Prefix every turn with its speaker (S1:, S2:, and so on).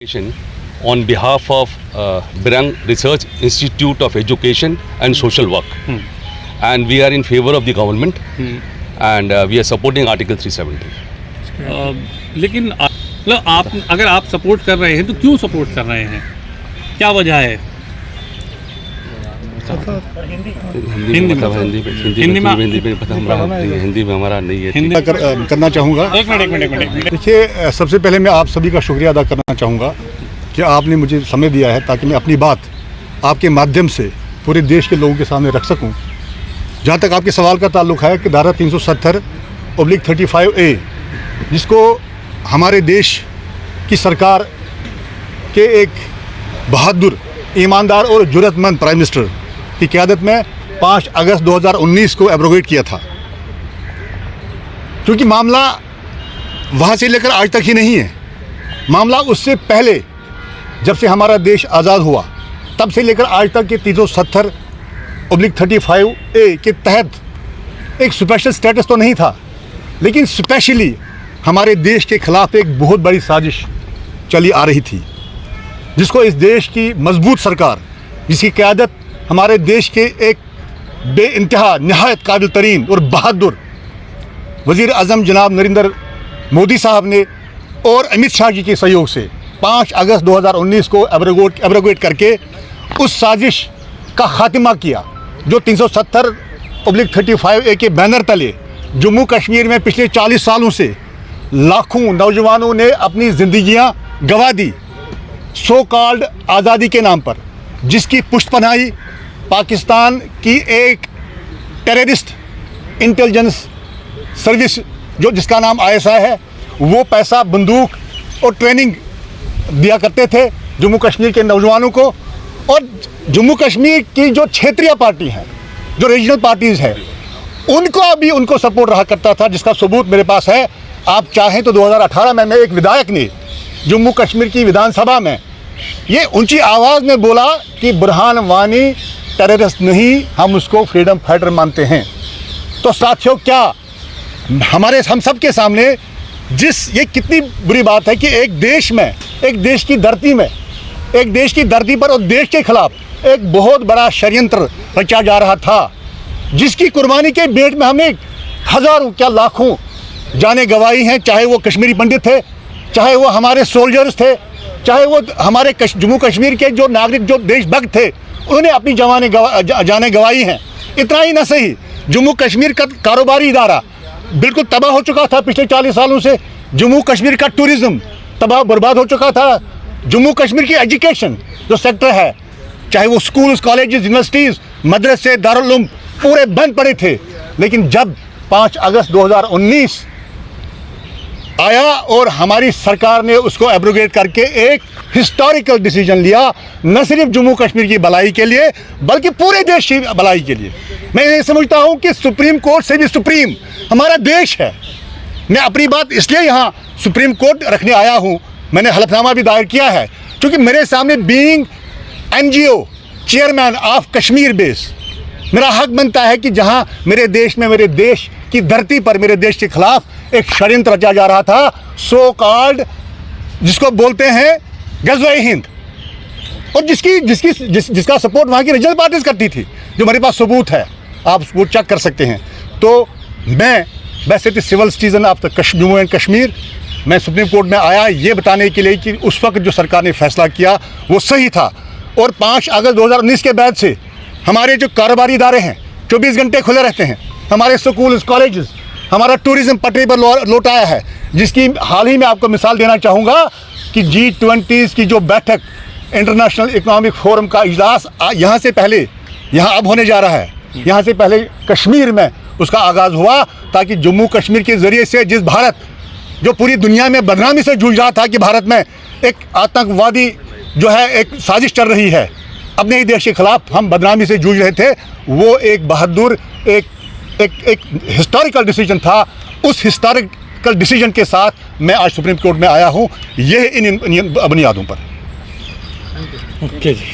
S1: On behalf of Birang Research Institute of Education and Social Work, and we are in favor of the government, and we are supporting Article 370.
S2: लेकिन मतलब आप अगर आप support कर रहे हैं तो क्यों सपोर्ट कर रहे हैं, क्या वजह है?
S1: हिंदी में हमारा नहीं है।
S3: हिंदी करना चाहूँगा।
S2: एक मिनट।
S3: देखिए, सबसे पहले मैं आप सभी का शुक्रिया अदा करना चाहूँगा कि आपने मुझे समय दिया है ताकि मैं अपनी बात आपके माध्यम से पूरे देश के लोगों के सामने रख सकूँ। जहाँ तक आपके सवाल का ताल्लुक है कि धारा 370/35A, जिसको हमारे देश की सरकार के एक बहादुर, ईमानदार और जुर्रतमंद प्राइम मिनिस्टर की क़यादत में 5 अगस्त 2019 को एब्रोगेट किया था। क्योंकि मामला वहाँ से लेकर आज तक ही नहीं है, मामला उससे पहले जब से हमारा देश आज़ाद हुआ तब से लेकर आज तक के 370/35A के तहत एक स्पेशल स्टेटस तो नहीं था, लेकिन स्पेशली हमारे देश के ख़िलाफ़ एक बहुत बड़ी साजिश चली आ रही थी, जिसको इस देश की मजबूत सरकार, जिसकी क़यादत हमारे देश के एक बेइंतहा नहायत काबिल तरीन और बहादुर वज़ीर आज़म जनाब नरेंद्र मोदी साहब ने और अमित शाह जी के सहयोग से 5 अगस्त 2019 को एब्रोगेट करके उस साजिश का ख़ात्मा किया, जो 370/35A के बैनर तले जम्मू कश्मीर में पिछले 40 सालों से लाखों नौजवानों ने अपनी ज़िंदगियां गंवा दी सो कॉल्ड आज़ादी के नाम पर, जिसकी पुष्टपनाही पाकिस्तान की एक टेररिस्ट इंटेलिजेंस सर्विस जिसका नाम ISI है, वो पैसा, बंदूक और ट्रेनिंग दिया करते थे जम्मू कश्मीर के नौजवानों को। और जम्मू कश्मीर की जो क्षेत्रीय पार्टी हैं, जो रीजनल पार्टीज़ हैं, उनको सपोर्ट रहा करता था, जिसका सबूत मेरे पास है। आप चाहें तो 2018 में एक विधायक ने जम्मू कश्मीर की विधानसभा में ये ऊंची आवाज़ में बोला कि बुरहान वानी टेररिस्ट नहीं, हम उसको फ्रीडम फाइटर मानते हैं। तो साथियों, क्या हम सब के सामने ये कितनी बुरी बात है कि एक देश में, एक देश की धरती पर और देश के खिलाफ एक बहुत बड़ा षड्यंत्र रचा जा रहा था, जिसकी कुर्बानी के भेंट में हमने हज़ारों क्या लाखों जाने गंवाई हैं। चाहे वो कश्मीरी पंडित थे, चाहे वो हमारे सोल्जर्स थे, चाहे वो हमारे जम्मू कश्मीर के जो नागरिक, जो देशभक्त थे, उन्होंने अपनी जाने गंवाई हैं। इतना ही न सही, जम्मू कश्मीर का कारोबारी इदारा बिल्कुल तबाह हो चुका था पिछले 40 सालों से। जम्मू कश्मीर का टूरिज़्म तबाह बर्बाद हो चुका था। जम्मू कश्मीर की एजुकेशन जो सेक्टर है, चाहे वो स्कूल्स, कॉलेजेस, यूनिवर्सिटीज़, मदरसे, दारुल उलूम पूरे बंद पड़े थे। लेकिन जब 5 अगस्त 2019 आया और हमारी सरकार ने उसको एब्रोगेट करके एक हिस्टोरिकल डिसीजन लिया, न सिर्फ जम्मू कश्मीर की भलाई के लिए बल्कि पूरे देश की भलाई के लिए। मैं ये समझता हूँ कि सुप्रीम कोर्ट से भी सुप्रीम हमारा देश है। मैं अपनी बात इसलिए यहाँ सुप्रीम कोर्ट रखने आया हूँ, मैंने हलफनामा भी दायर किया है, क्योंकि मेरे सामने being NGO chairman of Kashmir base, मेरा हक बनता है कि जहाँ मेरे देश में, मेरे देश की धरती पर, मेरे देश के खिलाफ एक षड्यंत्र रचा जा रहा था, सो कॉल्ड, जिसको बोलते हैं गज़वा-ए हिंद, और जिसका सपोर्ट वहाँ की रीजनल पार्टीज करती थी, जो मेरे पास सबूत है, आप वो चेक कर सकते हैं। तो मैं वैसे तो civil citizen of the Jammu and Kashmir, मैं सुप्रीम कोर्ट में आया ये बताने के लिए कि उस वक्त जो सरकार ने फैसला किया वो सही था। और 5 अगस्त 2019 के बाद से हमारे जो कारोबारी इदारे हैं 24 घंटे खुले रहते हैं, हमारे स्कूल, कॉलेजेस, हमारा टूरिज़्म पटरी पर लौट आया है, जिसकी हाल ही में आपको मिसाल देना चाहूँगा कि G20 की जो बैठक, इंटरनेशनल इकोनॉमिक फोरम का इजलास यहाँ से पहले, यहाँ अब होने जा रहा है, यहाँ से पहले कश्मीर में उसका आगाज़ हुआ, ताकि जम्मू कश्मीर के ज़रिए से जिस भारत जो पूरी दुनिया में बदनामी से जूझ रहा था कि भारत में एक आतंकवादी जो है एक साजिश चल रही है, अपने ही देश के खिलाफ हम बदनामी से जूझ रहे थे, वो एक बहादुर एक हिस्टोरिकल डिसीजन था। उस हिस्टोरिकल डिसीजन के साथ मैं आज सुप्रीम कोर्ट में आया हूँ, ये इन बुनियादों पर।
S2: ओके जी।